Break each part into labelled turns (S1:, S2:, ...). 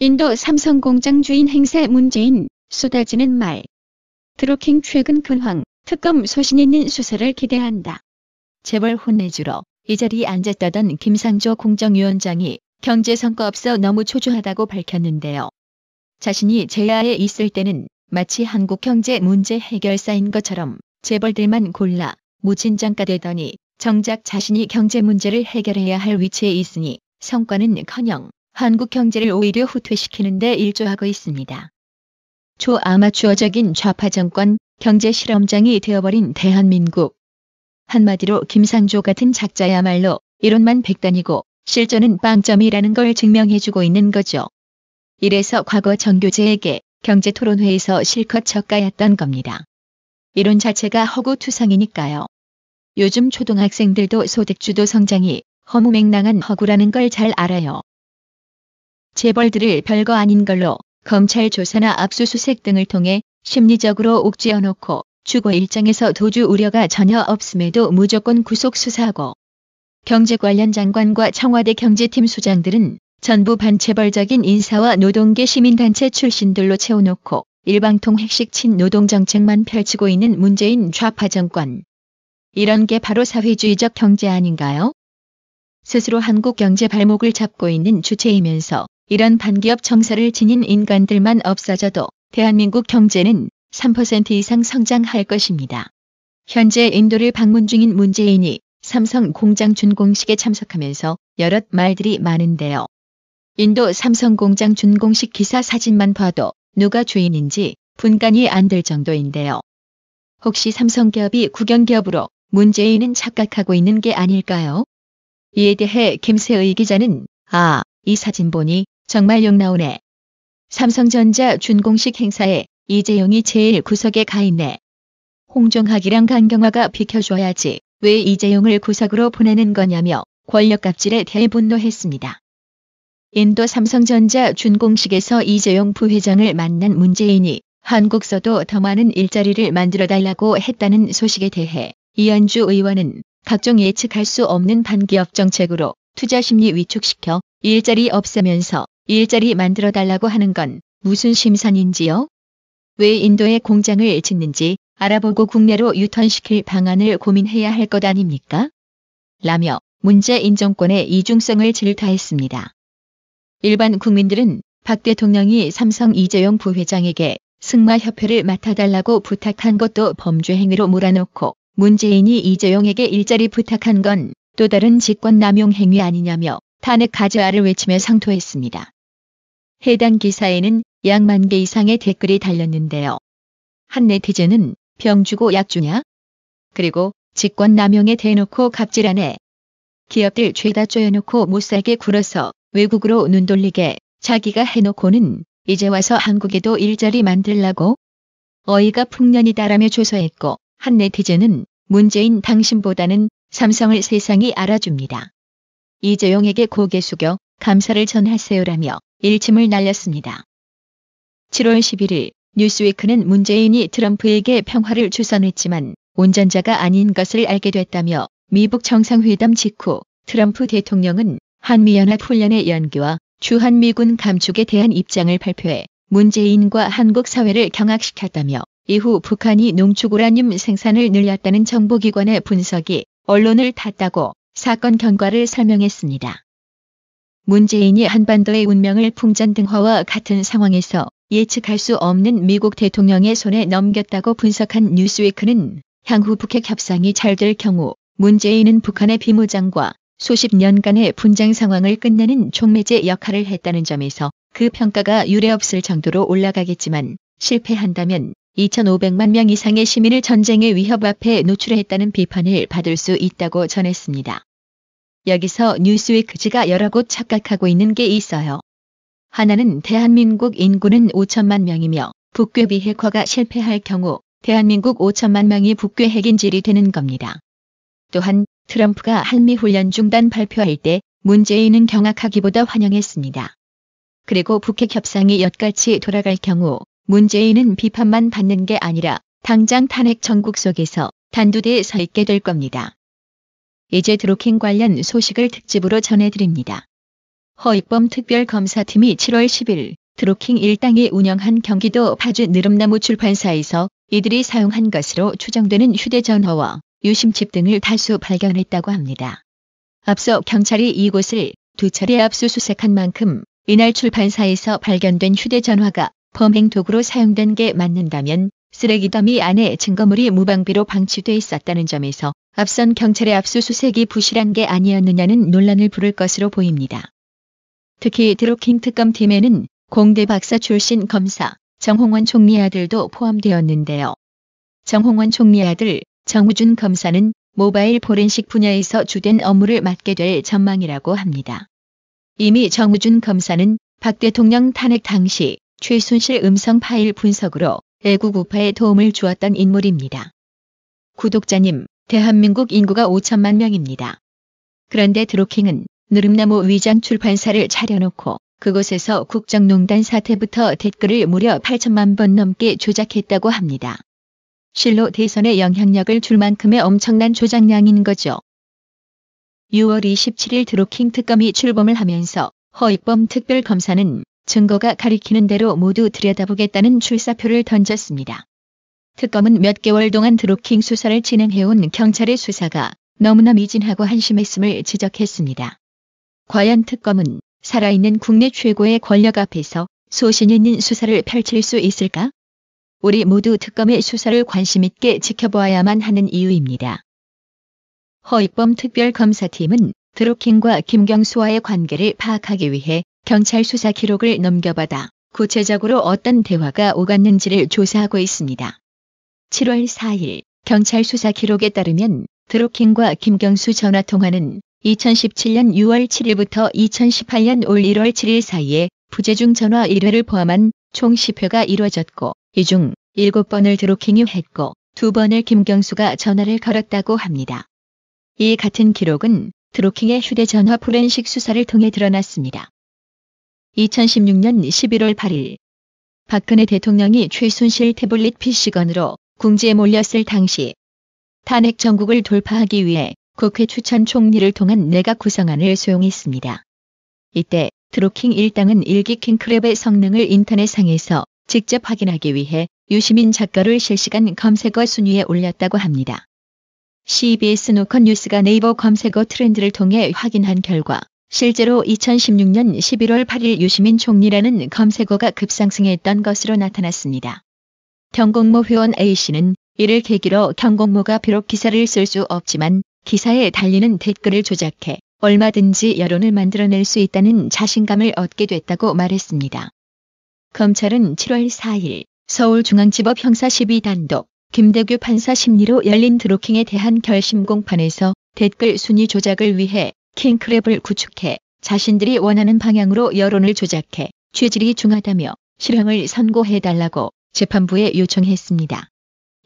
S1: 인도 삼성 공장 주인 행세 문제인 쏟아지는 말. 드루킹 최근 근황, 특검 소신 있는 수사를 기대한다. 재벌 혼내주러 이 자리에 앉았다던 김상조 공정위원장이 경제 성과 없어 너무 초조하다고 밝혔는데요. 자신이 제야에 있을 때는 마치 한국 경제 문제 해결사인 것처럼 재벌들만 골라 무진장가 되더니 정작 자신이 경제 문제를 해결해야 할 위치에 있으니 성과는커녕 한국 경제를 오히려 후퇴시키는 데 일조하고 있습니다. 초아마추어적인 좌파 정권, 경제 실험장이 되어버린 대한민국. 한마디로 김상조 같은 작자야말로 이론만 백단이고 실전은 빵점이라는 걸 증명해주고 있는 거죠. 이래서 과거 정교재에게 경제토론회에서 실컷 젓가였던 겁니다. 이론 자체가 허구투성이니까요. 요즘 초등학생들도 소득주도 성장이 허무맹랑한 허구라는 걸 잘 알아요. 재벌들을 별거 아닌 걸로 검찰 조사나 압수수색 등을 통해 심리적으로 옥죄어놓고 주거 일정에서 도주 우려가 전혀 없음에도 무조건 구속 수사하고, 경제 관련 장관과 청와대 경제팀 수장들은 전부 반체벌적인 인사와 노동계 시민단체 출신들로 채워놓고 일방통 핵식 친노동정책만 펼치고 있는 문재인 좌파 정권. 이런 게 바로 사회주의적 경제 아닌가요? 스스로 한국 경제 발목을 잡고 있는 주체이면서 이런 반기업 정서를 지닌 인간들만 없어져도 대한민국 경제는 3% 이상 성장할 것입니다. 현재 인도를 방문 중인 문재인이 삼성 공장 준공식에 참석하면서 여럿 말들이 많은데요. 인도 삼성 공장 준공식 기사 사진만 봐도 누가 주인인지 분간이 안 될 정도인데요. 혹시 삼성기업이 국영기업으로 문재인은 착각하고 있는 게 아닐까요? 이에 대해 김세의 기자는 이 사진 보니 정말 욕 나오네. 삼성전자 준공식 행사에 이재용이 제일 구석에 가 있네. 홍종학이랑 강경화가 비켜줘야지 왜 이재용을 구석으로 보내는 거냐며 권력 갑질에 대해 분노했습니다. 인도 삼성전자 준공식에서 이재용 부회장을 만난 문재인이 한국서도 더 많은 일자리를 만들어달라고 했다는 소식에 대해 이현주 의원은 각종 예측할 수 없는 반기업 정책으로 투자 심리 위축시켜 일자리 없애면서 일자리 만들어달라고 하는 건 무슨 심산인지요? 왜 인도에 공장을 짓는지 알아보고 국내로 유턴시킬 방안을 고민해야 할 것 아닙니까? 라며 문재인 정권의 이중성을 질타했습니다. 일반 국민들은 박 대통령이 삼성 이재용 부회장에게 승마협회를 맡아달라고 부탁한 것도 범죄 행위로 몰아넣고 문재인이 이재용에게 일자리 부탁한 건 또 다른 직권남용 행위 아니냐며 탄핵 가즈아를 외치며 상토했습니다. 해당 기사에는 약 10,000개 이상의 댓글이 달렸는데요. 한 네티즌은 병 주고 약 주냐? 그리고 직권남용에 대놓고 갑질하네. 기업들 죄다 쪼여놓고 못살게 굴어서 외국으로 눈 돌리게 자기가 해놓고는 이제 와서 한국에도 일자리 만들라고? 어이가 풍년이다라며 조소했고, 한 네티즌은 문재인 당신보다는 삼성을 세상이 알아줍니다. 이재용에게 고개 숙여 감사를 전하세요라며 일침을 날렸습니다. 7월 11일 뉴스위크는 문재인이 트럼프에게 평화를 주선했지만 운전자가 아닌 것을 알게 됐다며 미북 정상회담 직후 트럼프 대통령은 한미연합훈련의 연기와 주한미군 감축에 대한 입장을 발표해 문재인과 한국 사회를 경악시켰다며 이후 북한이 농축우라늄 생산을 늘렸다는 정보기관의 분석이 언론을 탔다고 사건 경과를 설명했습니다. 문재인이 한반도의 운명을 풍전등화와 같은 상황에서 예측할 수 없는 미국 대통령의 손에 넘겼다고 분석한 뉴스위크는 향후 북핵 협상이 잘 될 경우 문재인은 북한의 비무장과 수십 년간의 분쟁 상황을 끝내는 촉매제 역할을 했다는 점에서 그 평가가 유례없을 정도로 올라가겠지만 실패한다면 2,500만 명 이상의 시민을 전쟁의 위협 앞에 노출했다는 비판을 받을 수 있다고 전했습니다. 여기서 뉴스위크지가 여러 곳 착각하고 있는 게 있어요. 하나는 대한민국 인구는 5천만 명이며 북괴 비핵화가 실패할 경우 대한민국 5천만 명이 북괴 핵인질이 되는 겁니다. 또한 트럼프가 한미훈련 중단 발표할 때 문재인은 경악하기보다 환영했습니다. 그리고 북핵 협상이 엿같이 돌아갈 경우 문재인은 비판만 받는 게 아니라 당장 탄핵 정국 속에서 단두대에 서 있게 될 겁니다. 이제 드루킹 관련 소식을 특집으로 전해드립니다. 허익범 특별검사팀이 7월 10일 드루킹 일당이 운영한 경기도 파주 느릅나무 출판사에서 이들이 사용한 것으로 추정되는 휴대전화와 유심칩 등을 다수 발견했다고 합니다. 앞서 경찰이 이곳을 2차례 압수수색한 만큼 이날 출판사에서 발견된 휴대전화가 범행 도구로 사용된 게 맞는다면 쓰레기 더미 안에 증거물이 무방비로 방치돼 있었다는 점에서 앞선 경찰의 압수수색이 부실한 게 아니었느냐는 논란을 부를 것으로 보입니다. 특히 드루킹 특검팀에는 공대 박사 출신 검사 정홍원 총리 아들도 포함되었는데요. 정홍원 총리 아들 정우준 검사는 모바일 포렌식 분야에서 주된 업무를 맡게 될 전망이라고 합니다. 이미 정우준 검사는 박 대통령 탄핵 당시 최순실 음성 파일 분석으로 애국 우파에 도움을 주었던 인물입니다. 구독자님, 대한민국 인구가 5천만 명입니다. 그런데 드루킹은 느릅나무 위장 출판사를 차려놓고 그곳에서 국정농단 사태부터 댓글을 무려 8천만 번 넘게 조작했다고 합니다. 실로 대선에 영향력을 줄 만큼의 엄청난 조작량인 거죠. 6월 27일 드루킹 특검이 출범을 하면서 허익범 특별검사는 증거가 가리키는 대로 모두 들여다보겠다는 출사표를 던졌습니다. 특검은 몇 개월 동안 드루킹 수사를 진행해온 경찰의 수사가 너무나 미진하고 한심했음을 지적했습니다. 과연 특검은 살아있는 국내 최고의 권력 앞에서 소신 있는 수사를 펼칠 수 있을까? 우리 모두 특검의 수사를 관심 있게 지켜보아야만 하는 이유입니다. 허익범 특별검사팀은 드루킹과 김경수와의 관계를 파악하기 위해 경찰 수사 기록을 넘겨받아 구체적으로 어떤 대화가 오갔는지를 조사하고 있습니다. 7월 4일 경찰 수사 기록에 따르면 드루킹과 김경수 전화통화는 2017년 6월 7일부터 2018년 올 1월 7일 사이에 부재중 전화 1회를 포함한 총 10회가 이뤄졌고 이 중 7번을 드루킹이 했고 2번을 김경수가 전화를 걸었다고 합니다. 이 같은 기록은 드루킹의 휴대전화 포렌식 수사를 통해 드러났습니다. 2016년 11월 8일 박근혜 대통령이 최순실 태블릿 PC건으로 궁지에 몰렸을 당시 탄핵 정국을 돌파하기 위해 국회 추천 총리를 통한 내각 구성안을 수용했습니다. 이때 드루킹 일당은 일기 킹크랩의 성능을 인터넷상에서 직접 확인하기 위해 유시민 작가를 실시간 검색어 순위에 올렸다고 합니다. CBS 노컷 뉴스가 네이버 검색어 트렌드를 통해 확인한 결과 실제로 2016년 11월 8일 유시민 총리라는 검색어가 급상승했던 것으로 나타났습니다. 경공모 회원 A씨는 이를 계기로 경공모가 비록 기사를 쓸 수 없지만 기사에 달리는 댓글을 조작해 얼마든지 여론을 만들어낼 수 있다는 자신감을 얻게 됐다고 말했습니다. 검찰은 7월 4일 서울중앙지법 형사 12단독 김대규 판사 심리로 열린 드루킹에 대한 결심 공판에서 댓글 순위 조작을 위해 킹크랩을 구축해 자신들이 원하는 방향으로 여론을 조작해 죄질이 중하다며 실형을 선고해달라고 재판부에 요청했습니다.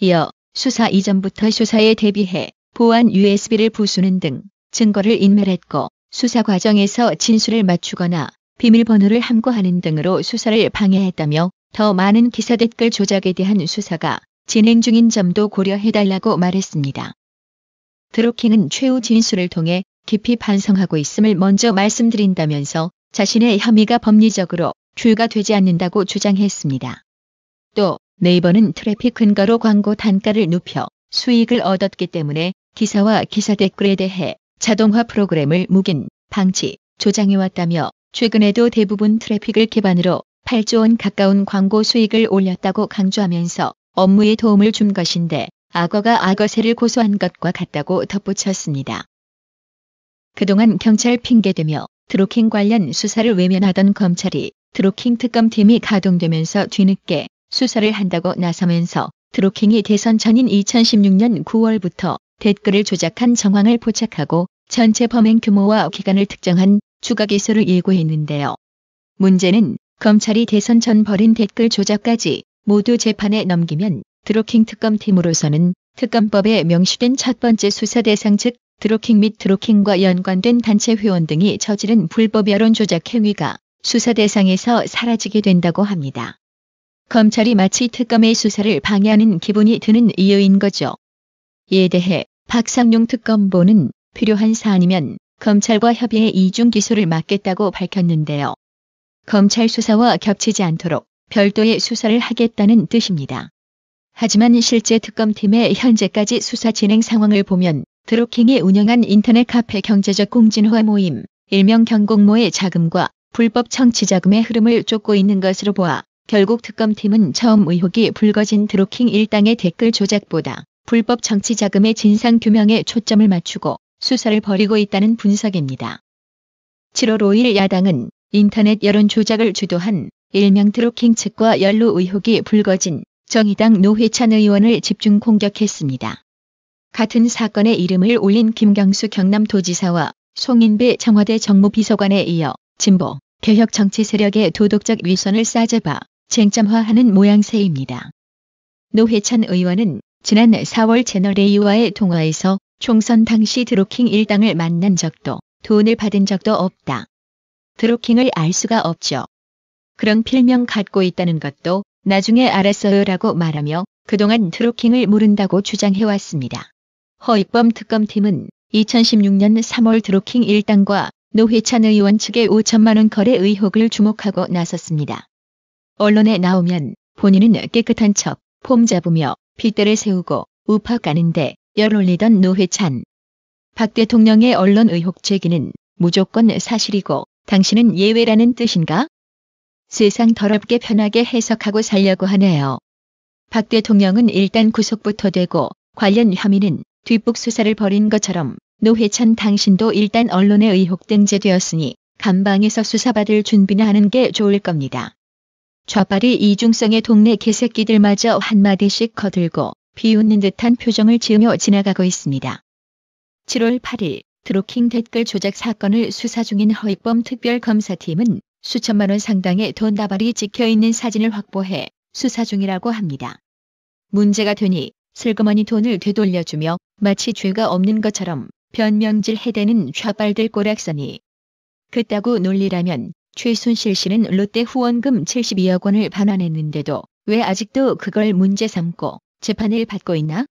S1: 이어 수사 이전부터 수사에 대비해 보안 USB를 부수는 등 증거를 인멸했고 수사 과정에서 진술을 맞추거나 비밀번호를 함구하는 등으로 수사를 방해했다며 더 많은 기사 댓글 조작에 대한 수사가 진행 중인 점도 고려해달라고 말했습니다. 드루킹은 최후 진술을 통해 깊이 반성하고 있음을 먼저 말씀드린다면서 자신의 혐의가 법리적으로 출가되지 않는다고 주장했습니다. 또 네이버는 트래픽 근거로 광고 단가를 높여 수익을 얻었기 때문에 기사와 기사 댓글에 대해 자동화 프로그램을 묵인, 방치, 조장해왔다며 최근에도 대부분 트래픽을 기반으로 8조 원 가까운 광고 수익을 올렸다고 강조하면서 업무에 도움을 준 것인데 악어가 악어새를 고소한 것과 같다고 덧붙였습니다. 그동안 경찰 핑계대며 드루킹 관련 수사를 외면하던 검찰이 드루킹 특검팀이 가동되면서 뒤늦게 수사를 한다고 나서면서 드루킹이 대선 전인 2016년 9월부터 댓글을 조작한 정황을 포착하고 전체 범행 규모와 기간을 특정한 추가 기소를 예고했는데요. 문제는 검찰이 대선 전 벌인 댓글 조작까지 모두 재판에 넘기면 드루킹 특검팀으로서는 특검법에 명시된 첫 번째 수사 대상 즉 드루킹 및 드루킹과 연관된 단체 회원 등이 저지른 불법 여론 조작 행위가 수사 대상에서 사라지게 된다고 합니다. 검찰이 마치 특검의 수사를 방해하는 기분이 드는 이유인 거죠. 이에 대해 박상용 특검보는 필요한 사안이면 검찰과 협의해 이중 기소를 막겠다고 밝혔는데요. 검찰 수사와 겹치지 않도록 별도의 수사를 하겠다는 뜻입니다. 하지만 실제 특검팀의 현재까지 수사 진행 상황을 보면 드루킹이 운영한 인터넷 카페 경제적 공진화 모임, 일명 경공모의 자금과 불법 청취 자금의 흐름을 쫓고 있는 것으로 보아 결국 특검팀은 처음 의혹이 불거진 드루킹 일당의 댓글 조작보다 불법 청취 자금의 진상 규명에 초점을 맞추고 수사를 벌이고 있다는 분석입니다. 7월 5일 야당은 인터넷 여론 조작을 주도한 일명 드루킹 측과 연루 의혹이 불거진 정의당 노회찬 의원을 집중 공격했습니다. 같은 사건에 이름을 올린 김경수 경남도지사와 송인배 청와대 정무비서관에 이어 진보, 개혁 정치 세력의 도덕적 위선을 싸잡아 쟁점화하는 모양새입니다. 노회찬 의원은 지난 4월 채널A와의 통화에서 총선 당시 드루킹 일당을 만난 적도 돈을 받은 적도 없다. 드루킹을 알 수가 없죠. 그런 필명 갖고 있다는 것도 나중에 알았어요라고 말하며 그동안 드루킹을 모른다고 주장해왔습니다. 허익범 특검팀은 2016년 3월 드루킹 일당과 노회찬 의원 측의 5천만 원 거래 의혹을 주목하고 나섰습니다. 언론에 나오면 본인은 깨끗한 척, 폼 잡으며 핏대를 세우고 우파 까는데 열 올리던 노회찬. 박 대통령의 언론 의혹 제기는 무조건 사실이고 당신은 예외라는 뜻인가? 세상 더럽게 편하게 해석하고 살려고 하네요. 박 대통령은 일단 구속부터 되고 관련 혐의는 뒷북 수사를 벌인 것처럼 노회찬 당신도 일단 언론의 의혹 등재되었으니 감방에서 수사받을 준비나 하는 게 좋을 겁니다. 좌빨이 이중성의 동네 개새끼들마저 한마디씩 거들고 비웃는 듯한 표정을 지으며 지나가고 있습니다. 7월 8일 드루킹 댓글 조작 사건을 수사 중인 허익범 특별검사팀은 수천만 원 상당의 돈다발이 찍혀있는 사진을 확보해 수사 중이라고 합니다. 문제가 되니 슬그머니 돈을 되돌려주며 마치 죄가 없는 것처럼 변명질 해대는 좌빨들 꼬락서니. 그따구 논리라면 최순실 씨는 롯데 후원금 72억 원을 반환했는데도 왜 아직도 그걸 문제 삼고 재판을 받고 있나?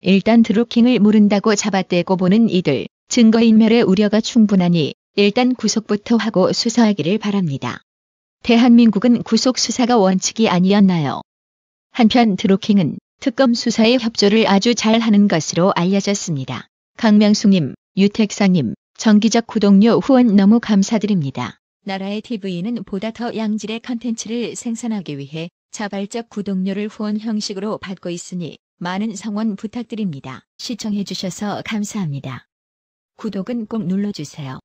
S1: 일단 드루킹을 모른다고 잡아떼고 보는 이들, 증거인멸의 우려가 충분하니 일단 구속부터 하고 수사하기를 바랍니다. 대한민국은 구속 수사가 원칙이 아니었나요? 한편 드루킹은 특검 수사에 협조를 아주 잘하는 것으로 알려졌습니다. 강명숙님, 유택상님, 정기적 구독료 후원 너무 감사드립니다. 나라의 TV는 보다 더 양질의 컨텐츠를 생산하기 위해 자발적 구독료를 후원 형식으로 받고 있으니 많은 성원 부탁드립니다. 시청해주셔서 감사합니다. 구독은 꼭 눌러주세요.